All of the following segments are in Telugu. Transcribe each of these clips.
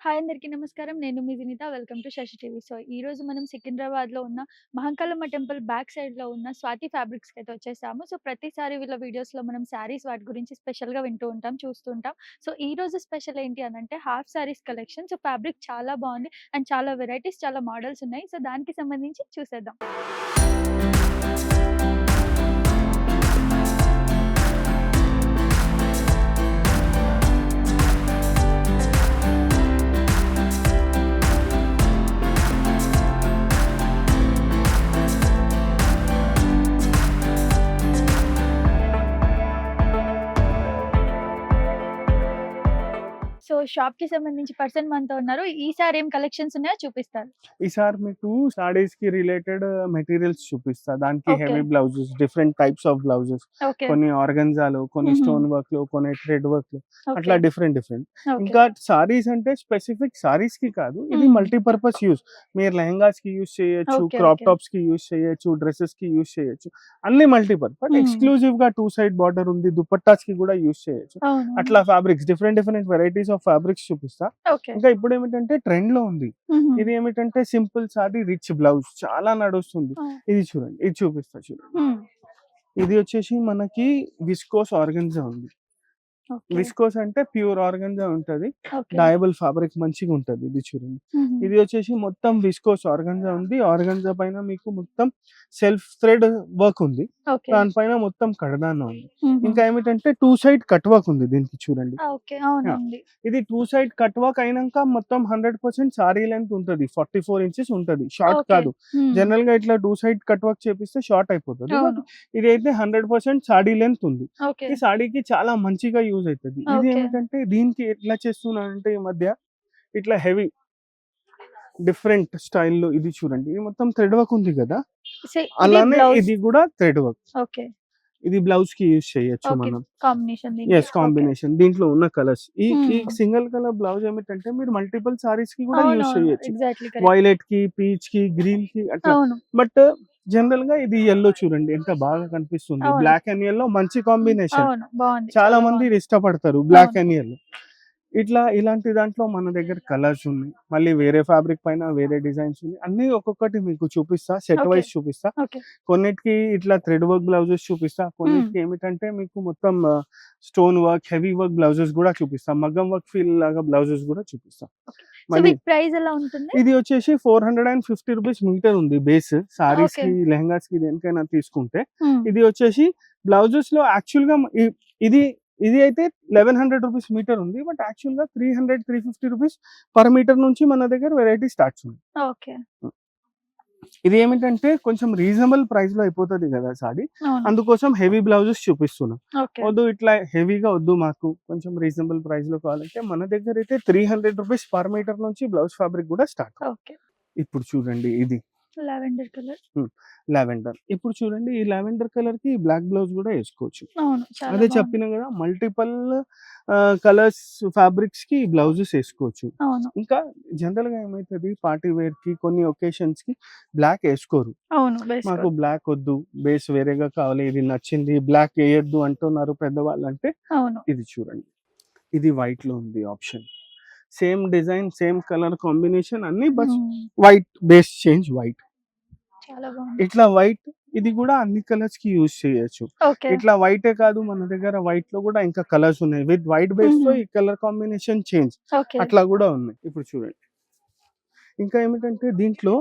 హాయ్ అందరికీ నమస్కారం. నేను మీ Vinitha. Welcome to Sasi TV. So, ఈరోజు మనం సికింద్రాబాద్‌లో ఉన్న మహంకాళమ్మ టెంపుల్ బ్యాక్ సైడ్‌లో ఉన్న స్వాతి ఫ్యాబ్రిక్స్‌కైతే వచ్చేసాము. సో, ప్రతిసారి వీళ్ళ వీడియోస్‌లో మనం శారీస్ వాటి గురించి స్పెషల్‌గా వింటూ ఉంటాం, చూస్తూ ఉంటాం. సో, ఈరోజు స్పెషల్ ఏంటి అనంటే half saris collection. So, fabric చాలా బావుంది అండ్ చాలా వెరైటీస్, చాలా మోడల్స్ ఉన్నాయి. సో, దానికి సంబంధించి చూసేద్దాం. సో, షాప్‌కి సంబంధించి పర్సన్ మనతో ఉన్నారు. ఈసారి ఏం కలెక్షన్స్ ఉన్నాయో చూపిస్తారు. ఈసారి మీకు సారీస్‌కి రిలేటెడ్ మెటీరియల్స్ చూపిస్తా. దానికి okay. Heavy blouses, different types of blouses. Okay. కొన్ని ఆర్గన్జాలు, కొన్ని హుహు. స్టోన్ వర్క్‌లు, కొన్ని థ్రెడ్ వర్క్‌లు అట్లా ఓకే. Different different. ఓకే. ఇంకా సారీస్ అంటే స్పెసిఫిక్ సారీస్‌కి కాదు. ఇది హ్మ్. Multipurpose use. మీరు లెహెంగాస్‌కి యూజ్ చేయొచ్చు, ఓకే. Crop okay. టాప్స్‌కి యూజ్ చేయొచ్చు, డ్రెసెస్‌కి యూజ్ చేయొచ్చు. అన్నీ మల్టీపర్పస్. హ్మ్. ఎక్స్‌క్లూజివ్‌గా 2 సైడ్ బార్డర్ ఉంది. దుపట్టాస్‌కి కూడా యూజ్ చేయొచ్చు. అవును. అట్లా fabrics different different varieties of fabrics చూపిస్తా. ఓకే. ఇంకా ఇప్పుడేమిటంటే ట్రెండ్‌లో ఉంది. హుహు. ఇది ఏమిటంటే సింపుల్ సారీ రిచ్ బ్లౌజ్ చాలా నడుస్తుంది. ఆ! ఇది చూడండి. ఇది చూపిస్తా చూడండి. హ్మ్. ఇది వచ్చేసి మనకి విస్కోస్ ఆర్గన్జా ఉంది. ఓకే. విస్కోస్ అంటే ప్యూర్ ఆర్గన్జా ఉంటది. ఓకే. డయబుల్ ఫ్యాబ్రిక్ మంచిగుంటది. ఇది చూడండి. హుహు. ఇది వచ్చేసి మొత్తం విస్కోస్ ఆర్గన్జా ఉంది. ఆర్గన్జా పైన మీకు మొత్తం సెల్ఫ్ థ్రెడ్ వర్క్ ఉంది. ఓకే. దానిపైన మొత్తం కడదాన ఉంది. హుహు. ఇంకా ఏమిటంటే 2 సైడ్ కట్ వర్క్ ఉంది దీనికి చూడండి. ఆ! ఓకే. యాహ్! అవునండి. ఇది 2 సైడ్ కట్ వర్క్ అయినంక మొత్తం 100% సారీ లెంత్ ఉంటది. 44 ఇంచెస్ ఉంటది. Short okay. కాదు. హ్మ్. జనరల్‌గా ఇట్లా 2 సైడ్ కట్ వర్క్ చేపిస్తే షార్ట్ అయిపోతది. బట్ అవును. ఇదైతే 100% సారీ లెంత్ ఉంది. ఓకే. ఈ సారీకి చాలా మంచిగా యూజ్ అయితది. ఇది ఓకే. ఏమిటంటే దీనికి ఎట్లా చేస్తున్నానంటే ఈ మధ్య ఇట్లా హెవీ డిఫరెంట్ స్టైల్‌లో ఇది చూడండి. ఇది మొత్తం థ్రెడ్ వర్క్ ఉంది గదా! ఇది అలానే బ్లౌజ్. ఇది గూడా థ్రెడ్ వర్క్. ఓకే. ఇది బ్లౌజ్‌కి యూజ్ చేయొచ్చు ఓకే. మనం. కాంబినేషన్ దీనికి. యెస్. ఓకే. కాంబినేషన్. దీంట్లో ఉన్న కలర్స్. ఈ హ్మ్. సింగిల్ కలర్ బ్లౌజ్ ఏమిటంటే మీరు మల్టిపుల్ సారీస్‌కి కూడా యూజ్ అవునవును. చేయొచ్చు. Exactly correct. వైలెట్‌కి, పీచ్‌కి, గ్రీన్‌కి అట్లా. అవును. బట్ జనరల్‌గా ఇది యెల్లో చూడండి ఎంత బాగా కనిపిస్తుంది. అవును. బ్లాక్ అండ్ యెల్లో మంచి హ్మ్. కాంబినేషన్. అవును. బావుంది. చాలా చాలా మంది బావుంది. ఇది ఇష్టపడతారు బ్లాక్ అవును. And yellow. ఇట్లా ఇలాంటి దాంట్లో మన దగ్గర కలర్స్ ఉన్నాయి. మళ్ళీ వేరే ఫ్యాబ్రిక్ పైన వేరే డిజైన్స్ ఉన్నాయి. అన్నీ ఒక్కొక్కటి మీకు చూపిస్తా. Set okay. వైస్ చూపిస్తా. ఓకే. కొన్నిటికి ఇట్లా థ్రెడ్ వర్క్ బ్లౌజెస్ చూపిస్తా. హ్మ్. కొన్నిటికి ఏమిటంటే మీకు మొత్తం stone work, heavy work blouses గూడా చూపిస్తా. మగ్గం వర్క్ ఫీల్ లాగా బ్లౌజెస్ గూడా చూపిస్తా. ఓకే. సో, మళ్ళీ వీటి ప్రైస్ ఎలా ఉంటుంది? ఇది వచ్చేసి ₹450 మీటర్ ఉంది బేస్. ఓకే. సారీస్‌కి, లెహెంగాస్‌కి దేనికైనా తీసుకుంటే. హ్మ్. ఇది వచ్చేసి బ్లౌజెస్‌లో యాక్చువల్‌గా ఇది ఇది అయితే ₹1100 మీటర్ ఉంది. బట్ యాక్చువల్‌గా ₹300, ₹350 పర్ మీటర్ నుంచి మన దగ్గర వెరైటీ స్టార్ట్స్ ఉన్నాయి. ఓకే. ఇది ఏమిటంటే కొంచెం రీజనబుల్ ప్రైస్‌లో అయిపోతది గదా సారీ. అవును. అందుకోసం హెవీ బ్లౌజెస్ చూపిస్తున్నా. ఓకే. వద్దు ఇట్లా హెవీగా వద్దు మాకు కొంచెం రీజనబుల్ ప్రైస్‌లో కావాలంటే మన దగ్గరైతే ₹300 పర్ మీటర్ నుంచి బ్లౌజ్ ఫ్యాబ్రిక్ గూడా స్టార్ట్. ఓకే. ఇప్పుడు చూడండి ఇది. Lavender colour. హ్మ్. లావెండర్. ఇప్పుడు చూడండి ఈ లావెండర్ కలర్‌కి బ్లాక్ బ్లౌజ్ గూడా ఏసుకోవచ్చు. అవును. చాలా అదే బావుంది. చెప్పినా గదా! మల్టిపుల్ కలర్స్ ఫ్యాబ్రిక్స్‌కి బ్లౌజెస్ ఏసుకోవచ్చు. అవును. ఇంకా జనరల్‌గా ఏమైతది పార్టీ వేర్‌కి కొన్ని ఒకేషన్స్‌కి బ్లాక్ ఏసుకోరు. అవును. మాకు వేసుకోరు. బ్లాక్ ఒద్దు, బేస్ వేరేగా కావాలి, ఇది నచ్చింది, బ్లాక్ ఎయొద్దు అంటున్నారు పెద్దవాళ్ళంటే అవును. ఇది చూడండి. ఇది వైట్‌లో ఉంది option. Same design, same colour combination అన్నీ బస్ హ్మ్. White base change white. చాలా బావుంది. ఇట్లా వైట్ ఇది గూడా అన్ని కలర్స్‌కి యూజ్ చేయొచ్చు. ఓకే. ఇట్లా వైటే కాదు మన దగ్గర వైట్‌లో గూడా ఇంకా కలర్స్ ఉన్నాయి. విత్ వైట్ బేస్‌తో హుహు. ఈ కలర్ కాంబినేషన్ చేంజ్ ఓకే. అట్లా గూడా ఉన్నాయి. ఇప్పుడు చూడండి. ఇంకా ఏమిటంటే దీంట్లో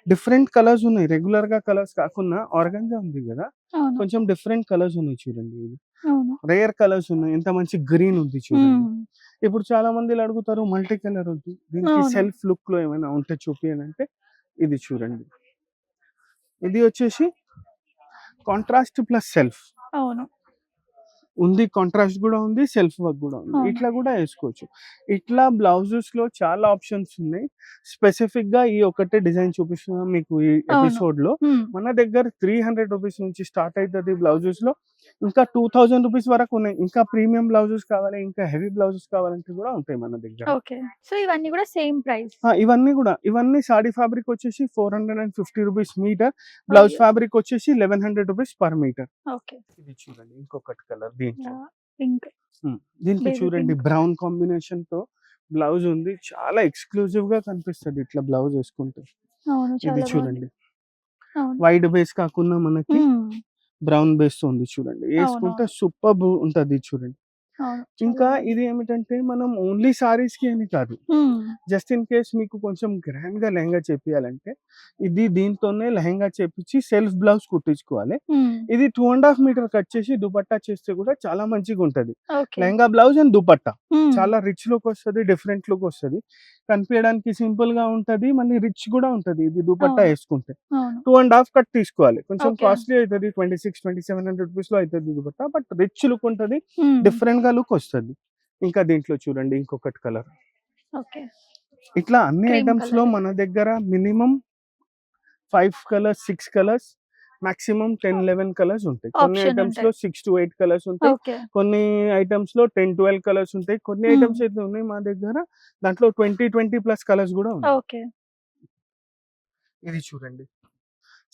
డిఫరెంట్ కలర్స్ ఉన్నాయి. రెగ్యులర్‌గా కలర్స్ కాకుండా ఆర్గాన్జా ఉంది గదా! అవును. కొంచెం డిఫరెంట్ కలర్స్ ఉన్నాయి చూడండి ఇది. అవును. రేర్ కలర్స్ ఉన్నాయి. ఎంత మంచి గ్రీన్ ఉంది చూడండి. హ్మ్. ఇప్పుడు చాలా మంది ఇలా అడుగుతారు మల్టీ కలర్ వద్దు. దీనికి అవును. సెల్ఫ్ లుక్‌లో ఏమైనా ఉంటే చూపియనంటే ఇది చూడండి. ఇది వచ్చేసి కాంట్రాస్ట్ ప్లస్ సెల్ఫ్. అవును. ఉంది. కాంట్రాస్ట్ గూడా ఉంది. సెల్ఫ్ వర్క్ గూడా ఉంది. అవును. ఇట్లా గూడా ఏసుకోవచ్చు. ఇట్లా బ్లౌజెస్‌లో చాలా ఆప్షన్స్ ఉన్నాయి. స్పెసిఫిక్‌గా ఈ ఒక్కటే డిజైన్ చూపిస్తున్నాను మీకు ఈ అవును. ఎపిసోడ్‌లో. హ్మ్. మన దగ్గర ₹300 నుంచి స్టార్ట్ అయితది బ్లౌజెస్‌లో. ఇంకా ₹2000 వరకు ఉన్నాయి. ఇంకా ప్రీమియం బ్లౌజెస్ కావాలి, ఇంకా హెవీ బ్లౌజెస్ కావాలంటే గూడా ఉంటాయి మన దగ్గర. ఓకే. సో, ఇవన్నీ గూడా సేమ్ ప్రైస్. ఇవన్నీ సాడీ ఫ్యాబ్రిక్ వచ్చేసి ₹450 మీటర్. బ్లౌజ్ అయ్యో! ఫ్యాబ్రిక్ వచ్చేసి ₹1100 పర్ మీటర్. ఓకే. ఇది చూడండి ఇంకొకటి కలర్ దీంట్లో. యాహ్! పింక్. హ్మ్. దీనికి బేబీ చూడండి పింక్. బ్రౌన్ కాంబినేషన్‌తో బ్లౌజ్ ఉంది. చాలా ఎక్స్‌క్లూజివ్ గా కనిపిస్తది ఇట్లా బ్లౌజ్ ఏసుకుంటే. అవును. ఇది చాలా బాగుంది. చూడండి. అవును. వైట్ బేస్ కాకుండా మనకి హ్మ్. బ్రౌన్ బేస్‌తో ఉంది చూడండి. ఏసుకుంటే అవునవును. సూపర్బ్ ఉంటది చూడండి. అవును. చాలా ఇంకా బాగుంది. ఇది ఏమిటంటే మనం ఓన్లీ సారీస్‌కి అని కాదు. హ్మ్. జస్ట్ ఇన్ కేస్ మీకు కొంచెం గ్రాండ్‌గా లెహంగా చేపియాలంటే దీంతోనే లెహంగా చేపిచ్చి సెల్ఫ్ బ్లౌజ్ కుట్టించుకోవాలి. హ్మ్. ఇది 2½ మీటర్ కట్ చేసి దుపట్టా చేస్తే కూడా చాలా మంచిగుంటది. Okay. Lehenga blouse and dupatta. హ్మ్. చాలా రిచ్ లుక్ వస్తది. డిఫరెంట్ లుక్ వస్తది. కనిపియడానికి సింపుల్‌గా ఉంటది. మళ్ళీ రిచ్ కూడా ఉంటది. ఇది దుపట్టా అవును. ఏసుకుంటే. అవును. 2½ కట్ తీసుకోవాలి. కొంచెం ఓకే. కాస్ట్‌లీ అయితది. 2600-2700 రూపీస్‌లో అయితది దుపట్టా. బట్ రిచ్ లుక్ ఉంటది. హ్మ్. డిఫరెంట్‌గా లుక్ వస్తది. ఇంకా దీంట్లో చూడండి ఇంకొకటి కలర్. ఓకే. ఇట్లా అన్ని క్రీమ్ ఐటెమ్స్‌లో కలర్. మన దగ్గర minimum 5 colours, 6 colours, maximum 10, 11 colours ఉంటాయి. కొన్ని ఆప్షన్ ఐటెమ్స్‌లో ఉంటాయి. 6-8 కలర్స్ ఉంటాయి. ఓకే. కొన్ని ఐటెమ్స్‌లో 10, 12 కలర్స్ ఉంటాయి. కొన్ని హ్మ్. ఐటెమ్స్ అయితే ఉన్నాయి మా దగ్గర దాంట్లో 20 ప్లస్ కలర్స్ గూడా ఉన్నాయి. ఓకే. ఇది చూడండి.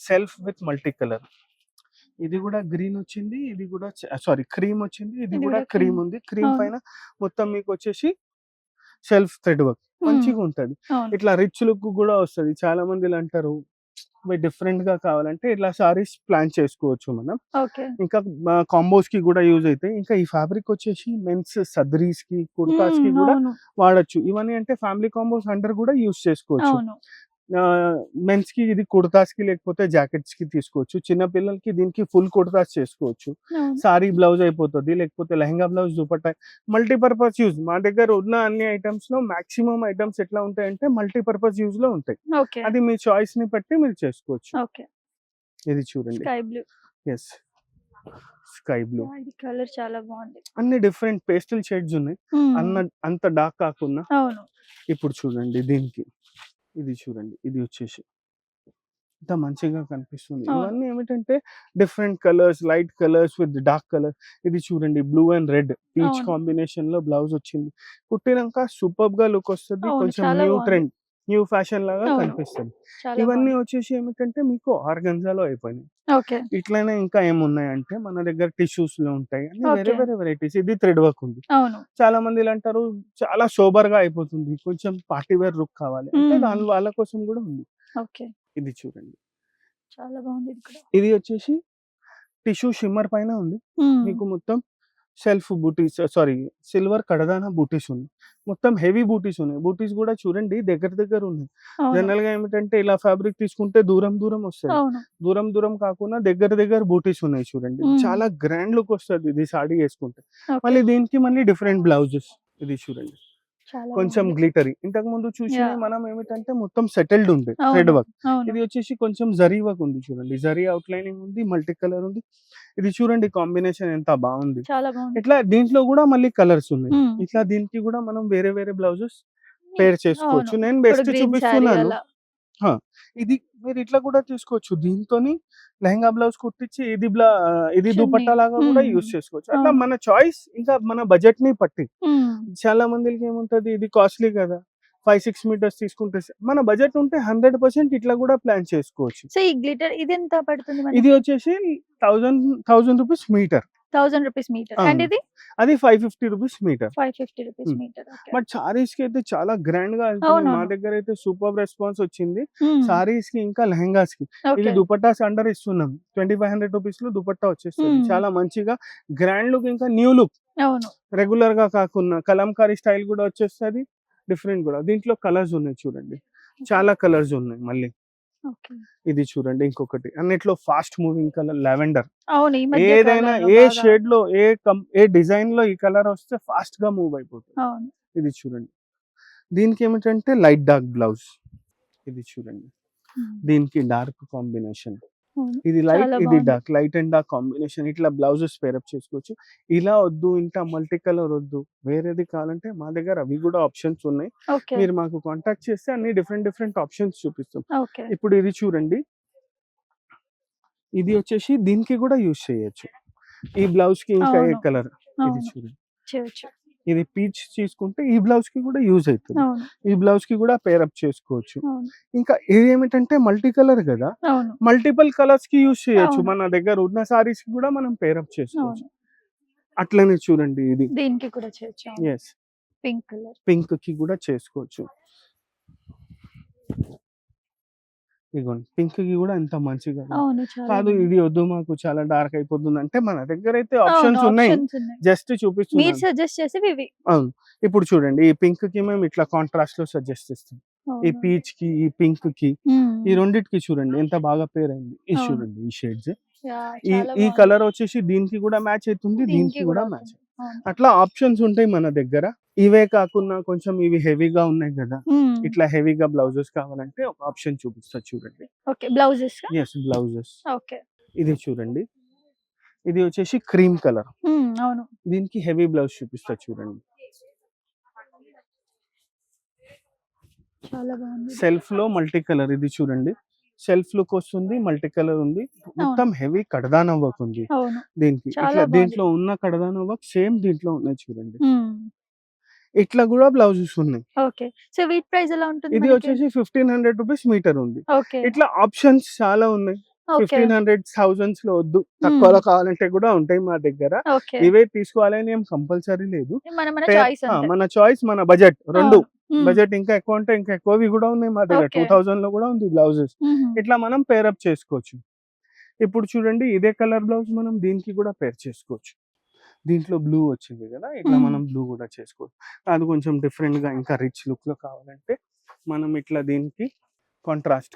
Self with multi colour. ఇది గూడా గ్రీన్ వచ్చింది. ఇది గూడా సారీ క్రీమ్ వచ్చింది. ఇది ఇది గూడా కూడా క్రీమ్ క్రీమ్. ఉంది. క్రీమ్ అవును. పైన మొత్తం మీకొచ్చేసి సెల్ఫ్ థ్రెడ్ వర్క్. హ్మ్. మంచిగుంటది. అవును. ఇట్లా రిచ్ లుక్ గూడా వస్తది. చాలా మంది ఇలా అంటారు డిఫరెంట్‌గా కావాలంటే ఇట్లా సారీస్ ప్లాన్ చేసుకోవచ్చు మనం. ఓకే. ఇంకా కాంబోస్‌కి గూడా యూజ్ అయితాయి. ఇంకా ఈ ఫ్యాబ్రిక్ వచ్చేసి మెన్స్ సదరీస్‌కి, కుర్తాస్‌కి హ్మ్. గూడా అవును. వాడొచ్చు. ఇవన్నీ అంటే ఫ్యామిలీ కాంబోస్ అండర్ గూడా యూజ్ చేసుకోవచ్చు. అవును. మెన్స్‌కి ఇది కుర్తాస్‌కి లేకపోతే జాకెట్స్‌కి తీసుకోవచ్చు. చిన్న పిల్లలకి దీనికి ఫుల్ కుర్తాస్ చేసుకోవచ్చు. అవును. సారీ బ్లౌజ్ అయిపోతది. లేకపోతే lehenga blouse dupatta multipurpose use. మా దగ్గర ఉన్న అన్ని ఐటెమ్స్‌లో మాక్సిమం ఐటెమ్స్ ఎట్లా ఉంటాయంటే మల్టీపర్పస్ యూజ్‌లో ఉంటాయి. ఓకే. అది మీ చాయిస్‌ని బట్టి మీరు చేసుకోవచ్చు. ఓకే. ఇది చూడండి. Sky blue. Yes. Sky blue. Yeah! ఇది కలర్ చాలా బాగుంది. అన్ని డిఫరెంట్ పేస్టల్ షేడ్స్ ఉన్నాయి. హ్మ్. అంత డార్క్ కాకుండా. అవును. ఇప్పుడు చూడండి దీనికి. ఇది చూడండి. ఇది వచ్చేసి ఎంత మంచిగా కనిపిస్తుంది. అవును. ఇవన్నీ ఏమిటంటే different colours, light colours with dark colour. ఇది చూడండి బ్లూ అండ్ రెడ్ పీచ్ అవును. కాంబినేషన్‌లో బ్లౌజ్ వచ్చింది. కుట్టినంక సూపర్బ్‌గా లుక్ వస్తది. అవును. కొంచెం చాలా న్యూ బాగుంది. ట్రెండ్, న్యూ ఫ్యాషన్ లాగా అవును. కనిపిస్తది. చాలా ఇవన్నీ బాగుంది. వచ్చేసి ఏమిటంటే మీకు ఆర్గన్జాలో అయిపోయినాయి. ఓకే. ఇట్లనే ఇంకా ఏమున్నాయంటే మన దగ్గర టిష్యూస్‌లో ఉంటాయి. అన్ని వేరే ఓకే. వేరే వెరైటీస్. ఇది థ్రెడ్ వర్క్ ఉంది. అవును. చాలా మంది ఇలా అంటారు చాలా సోబర్‌గా అయిపోతుంది. కొంచెం పార్టీ వేర్ లుక్ కావాలి. అంటే హ్మ్. వాళ్ళ కోసం గూడా ఉంది. ఓకే. ఇది చూడండి. చాలా బాగుంది ఇది కూడా. ఇది వచ్చేసి టిష్యూ షిమ్మర్ పైన ఉంది. హ్మ్. మీకు మొత్తం సెల్ఫ్ బూటీస్ సారీ సిల్వర్ కడదానా బూటీస్ ఉన్నాయి. మొత్తం హెవీ బూటీస్ ఉన్నాయి. బూటీస్ గూడా చూడండి దగ్గర దగ్గర ఉన్నాయి. అవును. జనరల్‌గా ఏమిటంటే ఇలా ఫ్యాబ్రిక్ తీసుకుంటే దూరం దూరం వస్తది. అవును. దూరం దూరం కాకుండా దగ్గర దగ్గర బూటీస్ ఉన్నాయి చూడండి. హ్మ్. చాలా గ్రాండ్ లుక్ వస్తది ఇది సాడీ యేసుకుంటే. ఓకే. మళ్ళీ దీనికి మళ్ళీ డిఫరెంట్ బ్లౌజెస్. ఇది చూడండి. చాలా కొంచెం బాగుంది. గ్లిటరీ. ఇంతకుముందు చూసినయి యాహ్! మనం ఏమిటంటే మొత్తం సెటిల్డ్ ఉండే థ్రెడ్ అవును. వర్క్. అవును. ఇది వచ్చేసి కొంచెం జరీ వర్క్ ఉంది చూడండి. జరీ అవుట్‌లైనింగ్ ఉంది. మల్టీ కలర్ ఉంది. ఇది చూడండి కాంబినేషన్ ఎంత బావుంది. చాలా బాగుంది. ఇట్లా దీంట్లో గూడా మళ్ళీ కలర్స్ ఉన్నాయి. హ్మ్. ఇట్లా దీనికి గూడా మనం వేరే వేరే బ్లౌజెస్ పేర్ చేసుకోవచ్చు. అవును. నేను ఇప్పుడు బెస్ట్ గ్రీన్ శారీ చూపిస్తున్నాను. అలా. ఆ! ఇది మీరు ఇట్లా కూడా తీసుకోవచ్చు. దీంతోని లెహంగా బ్లౌజ్ కుట్టిచ్చి ఇది చున్నీ. దుపట్టా లాగా గూడా హ్మ్. యూజ్ చేసుకోవచ్చు. అట్లా అవును. మన చాయిస్ ఇంకా మన బడ్జెట్‌ని బట్టి. హ్మ్. చాలా మందికి ఏముంటది ఇది కాస్ట్‌లీ కదా! 5, 6 మీటర్స్ తీసుకుంటే మన బడ్జెట్ ఉంటే 100% ఇట్లా గూడా ప్లాన్ చేసుకోవచ్చు. సో, ఈ గ్లిటర్ ఇదెంత పడుతుంది ఇది మనకి? వచ్చేసి 1000 రూపీస్ మీటర్. ₹1000 మీటర్. అండ్ అవును. ఇది? అది 550 రూపీస్ మీటర్. ₹550 హ్మ్. మీటర్. ఓకే. బట్ సారీస్‌కి అయితే చాలా గ్రాండ్‌గా వెళ్తున్నాయి. మా అవునవును. దగ్గరైతే సూపర్బ్ రెస్పాన్స్ వచ్చింది. హ్మ్. సారీస్‌కి ఇంకా లెహెంగాస్‌కి. ఇవి ఓకే. దుపట్టాస్ అండర్ ఇస్తున్నాం. 2500 రూపీస్‌లో దుపట్టా వచ్చేస్తది. హ్మ్. చాలా మంచిగా గ్రాండ్ లుక్ ఇంకా న్యూ లుక్. అవును. రెగ్యులర్‌గా కాకుండా కలంకారీ స్టైల్ గూడా వచ్చేస్తది. డిఫరెంట్ గూడా. దీంట్లో కలర్స్ ఉన్నాయి చూడండి. ఓకే. చాలా కలర్స్ ఉన్నాయి మళ్ళీ. ఓకే. ఇది చూడండి ఇంకొకటి. అన్నిట్లో ఫాస్ట్ మూవింగ్ కలర్ లావెండర్. అవును. ఈ మధ్య ఏదైనా కాలంలో ఏ బాగా. షేడ్‌లో ఏ డిజైన్‌లో ఈ కలర్ వస్తే ఫాస్ట్‌గా మూవ్ అయిపోతది. అవును. ఇది చూడండి. దీనికేమిటంటే లైట్ డార్క్ బ్లౌజ్. ఇది చూడండి. హ్మ్. దీనికి డార్క్ కాంబినేషన్. అవును. ఇది లైట్, చాలా ఇది బావుంది. Dark. Light and dark combination. ఇట్లా బ్లౌజెస్ పేరప్ చేసుకోవచ్చు. ఇలా వద్దు, ఇంకా మల్టీ కలర్ వద్దు, వేరేది కావాలంటే మా దగ్గర అవి గూడా ఆప్షన్స్ ఉన్నాయి. ఓకే. మీరు మాకు కాంటాక్ట్ చేస్తే అన్ని డిఫరెంట్ ఆప్షన్స్ చూపిస్తాం. ఓకే. ఇప్పుడు ఇది చూడండి. ఇది వచ్చేసి దీనికి గూడా యూజ్ చేయొచ్చు. ఈ బ్లౌజ్‌కి ఇంకా ఏ అవును. కలర్ ఇది అవును. చూడండి. చేయొచ్చు. ఇది పీచ్ తీసుకుంటే ఈ బ్లౌజ్‌కి గూడా యూజ్ అయితది. అవును. ఈ బ్లౌజ్‌కి గూడా పేరప్ చేసుకోవచ్చు. అవును. ఇంకా ఇదేమిటంటే మల్టీ కలర్ గదా! అవును. మల్టిపుల్ కలర్స్‌కి యూజ్ చేయొచ్చు. అవును. మన దగ్గర ఉన్న సారీస్‌కి గూడా మనం పేరప్ చేసుకోవచ్చు. అవును. అట్లనే చూడండి ఇది. దీనికి కూడా చేయొచ్చు. అవును. యెస్. Pink colour. పింక్ కి కూడా చేసుకోవచ్చు. ఇదిగోండి పింక్ కి కూడా ఎంత మంచిగా ఉంది. అవును. చాలా కాదు బాగుంది. ఇది వద్దు మాకు చాలా డార్క్ అయిపోతుంది అంటే మన దగ్గర అయితే అవును. ఆప్షన్స్ ఉన్నాయి. ఆప్షన్స్ ఉన్నాయి. జస్ట్ మీరు చూపిస్తున్నాను. సజెస్ట్ చేసేవి ఇవి. అవును. ఇప్పుడు చూడండి ఈ పింక్ కి మేము ఇట్లా కాంట్రాస్ట్ లో సజెస్ట్ చేస్తాం. ఈ అవును. పీచ్ కి, ఈ పింక్ కి, ఈ హ్మ్. రెండిటికి చూడండి ఎంత బాగా పేర్ అయింది. ఇది అవును. చూడండి ఈ షేడ్స్. యాహ్! ఈ చాలా ఈ బాగుంది. కలర్ వచ్చేసి దీనికి కూడా మ్యాచ్ అవుతుంది. దీనికి దీనికి కూడా కూడా మ్యాచ్. అవుతుంది. అవును. అట్లా ఆప్షన్స్ ఉంటాయి మన దగ్గర. ఇవే కాకుండా కొంచెం ఇవి హెవీగా ఉన్నాయి కదా! హ్మ్. ఇట్లా హెవీగా బ్లౌజెస్ కావాలంటే ఒక ఆప్షన్ చూపిస్తా చూడండి. ఓకే. బ్లౌజెసా? Yes blouses. ఓకే. ఇది చూడండి. ఇది వచ్చేసి క్రీమ్ కలర్. అవును. దీనికి హెవీ బ్లౌజ్ చూపిస్తా చూడండి. చాలా బాగుంది. సెల్ఫ్‌లో మల్టీ కలర్ ఇది చూడండి. సెల్ఫ్ లుక్ వస్తుంది. మల్టీ కలర్ ఉంది. మొత్తం అవును. హెవీ కడదానా వర్క్ ఉంది అవును. దీనికి. చాలా ఇట్లా బాగుంది. దీంట్లో ఉన్న కడదానా వర్క్ సేమ్ దీంట్లో ఉన్నాయి చూడండి. హ్మ్. ఇట్లా కూడా బ్లౌజెస్ ఉన్నాయి. ఓకే. సో వీటి ప్రైస్ ఎలా ఉంటుంది ఇది మనకి? వచ్చేసి 1500 రూపీస్ మీటర్ ఉంది. ఓకే. ఇట్లా ఆప్షన్స్ చాలా ఉన్నాయి. ఓకే. 1500 థౌసండ్స్‌లో వద్దు. హ్మ్. తక్కువలో కావాలంటే కూడా ఉంటాయి మా దగ్గర. ఓకే. ఇవే తీసుకోవాలని ఏం కంపల్సరీ లేదు. మన పేర్ చాయిస్ అంతే. మన చాయిస్ మన బడ్జెట్ 2. అవును. హ్మ్. బడ్జెట్ ఇంకా ఎక్కువ ఉంటే ఇంకా ఎక్కువవి కూడా ఉన్నాయి మా దగ్గర. ఓకే. 2000లో కూడా ఉంది బ్లౌజెస్. హుహు. ఇట్లా మనం పేర్ అప్ చేసుకోవచ్చు. ఇప్పుడు చూడండి ఇదే కలర్ బ్లౌజ్ మనం దీనికి కూడా పేర్ చేసుకోవచ్చు. దీంట్లో బ్లూ వచ్చింది కదా! ఇట్లా హ్మ్. మనం బ్లూ కూడా చేసుకోవచ్చు. అది కొంచెం డిఫరెంట్‌గా ఇంకా రిచ్ లుక్‌లో కావాలంటే మనం ఇట్లా దీనికి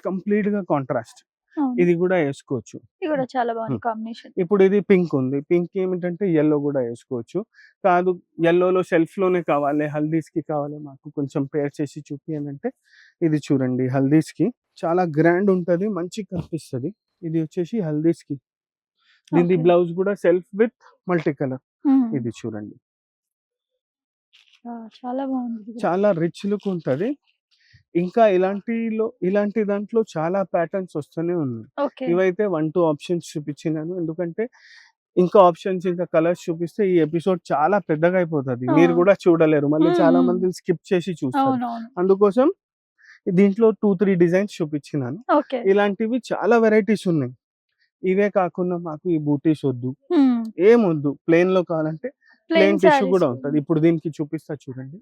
కంప్లీట్‌గా కాంట్రాస్ట్ అవును. ఇది కూడా ఏసుకోవచ్చు. ఇది కూడా చాలా బాగుంది హ్మ్. కాంబినేషన్. ఇప్పుడు ఇది పింక్ ఉంది. పింక్ ఏమిటంటే యెల్లో కూడా ఏసుకోవచ్చు. కాదు యెల్లోలో సెల్ఫ్‌లోనే కావాలి, హల్దీస్‌కి కావాలి మాకు కొంచెం పేర్ చేసి చూపియనంటే ఇది చూడండి హల్దీస్‌కి చాలా గ్రాండ్ ఉంటది. మంచిగా కనిపిస్తది. ఇది వచ్చేసి హల్దీస్‌కి. దీనిది ఓకే. బ్లౌజ్ కూడా సెల్ఫ్ విత్ మల్టీ కలర్. హ్మ్. ఇది చూడండి. చాలా బాగుంది ఇది కూడా. చాలా రిచ్ లుక్ ఉంటది. ఇంకా ఇలాంటి దాంట్లో చాలా ప్యాటర్న్స్ వస్తూనే ఉన్నాయి. ఓకే. ఇవైతే 1, 2 ఆప్షన్స్ చూపించినాను. ఎందుకంటే ఇంకా ఆప్షన్స్ ఇంకా కలర్స్ చూపిస్తే ఈ ఎపిసోడ్ చాలా పెద్దగా అయిపోతది. ఆ! మీరు కూడా చూడలేరు. మళ్ళీ హ్మ్. చాలా హ్మ్. మంది స్కిప్ చేసి చూస్తారు. అవునవును. అందుకోసం దీంట్లో 2, 3 డిజైన్స్ చూపించినాను. ఓకే. ఇలాంటివి చాలా వెరైటీస్ ఉన్నాయి. ఇవే కాకుండా మాకు ఈ బూటీస్ వద్దు. హ్మ్. ఏమొద్దు. ప్లెయిన్‌లో కావాలంటే ప్లెయిన్ ప్లెయిన్ టిష్యూ సారీస్. కూడా ఉంటది. ఇప్పుడు దీనికి చూపిస్తా చూడండి.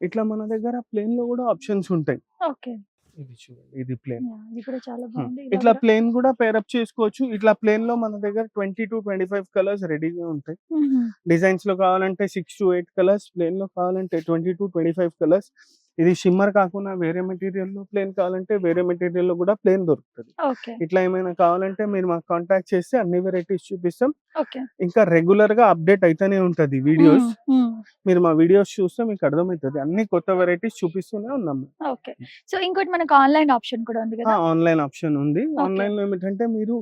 ఇట్లా మన దగ్గర ప్లెయిన్‌లో కూడా ఆప్షన్స్ ఉంటాయి. ఓకే. ఇది చూడండి. ఇది ప్లెయిన్. యాహ్! ఇది కూడా చాలా బాగుంది. ఇలా ఇట్లా కూడా. ప్లెయిన్ కూడా పేర్ అప్ చేసుకోవచ్చు. ఇట్లా ప్లెయిన్‌లో మన దగ్గర 20-25 కలర్స్ రెడీగా ఉంటాయి. హుహు. డిజైన్స్‌లో కావాలంటే 6-8 కలర్స్, ప్లెయిన్‌లో కావాలంటే 20-25 కలర్స్. ఇది షిమ్మర్ కాకుండా వేరే మెటీరియల్‌లో ప్లెయిన్ కావాలంటే వేరే మెటీరియల్‌లో కూడా ప్లెయిన్ దొరుకుతది. ఓకే. ఇట్లా ఏమైనా కావాలంటే మీరు మాకు కాంటాక్ట్ చేస్తే అన్ని వెరైటీస్ చూపిస్తాం. ఓకే. ఇంకా రెగ్యులర్‌గా అప్డేట్ అయితేనే ఉంటది హ్మ్. వీడియోస్. హ్మ్. మీరు మా వీడియోస్ చూస్తే మీకు అర్థమైతది. అన్ని కొత్త వెరైటీస్ చూపిస్తూనే ఉన్నాం. ఓకే. సో ఇంకోటి మనకు ఆన్‌లైన్ ఆప్షన్ కూడా ఉంది కదా! ఆన్‌లైన్ ఆప్షన్ ఉంది. ఓకే. ఆన్‌లైన్‌లో ఏమిటంటే మీరు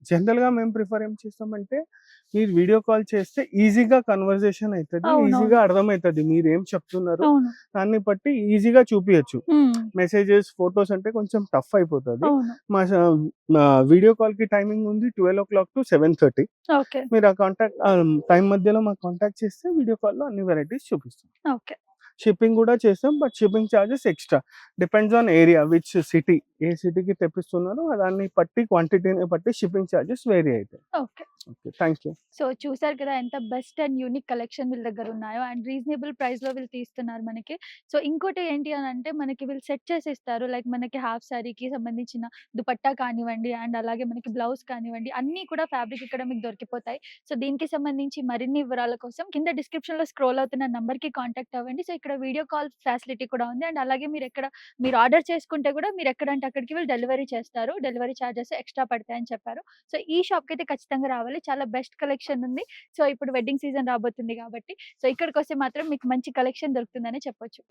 జనరల్‌గా మేము ప్రిఫర్ ఏం చేస్తామంటే మీరు వీడియో కాల్ చేస్తే ఈజీగా కన్వర్జేషన్ అయితది. ఈజీగా అవునవును. అర్థమైతది. మీరేం చెప్తున్నారు అవును. దాన్ని బట్టి ఈజీగా చూపియొచ్చు. హ్మ్. మెసేజెస్, ఫోటోస్ అంటే కొంచెం టఫ్ అయిపోతది. అవును. మా స మా వీడియో కాల్‌కి టైమింగ్ ఉంది 12:00-7:30. ఓకే. మీరు ఆ టైం మధ్యలో మాకు కాంటాక్ట్ చేస్తే వీడియో కాల్‌లో అన్ని వెరైటీస్ చూపిస్తాం. ఓకే. షిప్పింగ్ గూడా చేస్తాం. But shipping charges extra. Depends on area which city. ఏ సిటీకి తెప్పిస్తున్నారో దాన్ని బట్టి క్వాంటిటీని బట్టి షిప్పింగ్ చార్జెస్ వేరీ అయితాయి. Okay. Okay. Thank you. So చూసారు కదా ఎంత బెస్ట్ అండ్ యూనిక్ కలెక్షన్ వీళ్ళ దగ్గర ఉన్నాయో అండ్ రీజనబుల్ ప్రైస్‌లో వీళ్ళు తీస్తున్నారు మనకి. సో ఇంకోటి ఏంటి అనంటే మనకి వీళ్ళు సెట్ చేసి ఇస్తారు. లైక్ మనకి హాఫ్ సారీకి సంబంధించిన దుపట్టా కానివ్వండి అండ్ అలాగే మనకి బ్లౌజ్ కానివ్వండి అన్నీ కూడా ఫ్యాబ్రిక్ ఇక్కడ మీకు దొరికిపోతాయి. సో దీనికి సంబంధించి మరిన్ని వివరాల కోసం కింద డిస్క్రిప్షన్‌లో స్క్రోల్ అవుతున్న నంబర్‌కి కాంటాక్ట్ అవ్వండి. సో ఇక్కడ వీడియో కాల్ ఫెసిలిటీ కూడా ఉంది. అండ్ అలాగే మీరు ఆర్డర్ చేసుకుంటే కూడా మీరు ఎక్కడంటే అక్కడికి వీళ్ళు డెలివరీ చేస్తారు. డెలివరీ చార్జెస్ ఎక్స్‌ట్రా పడతాయని చెప్పారు. సో ఈ షాప్‌కైతే ఖచ్చితంగా రావాలి. చాలా బెస్ట్ కలెక్షన్ ఉంది. సో ఇప్పుడు వెడ్డింగ్ సీజన్ రాబోతుంది కాబట్టి సో ఇక్కడికొస్తే మాత్రం మీకు మంచి కలెక్షన్ దొరుకుతుందనే చెప్పొచ్చు.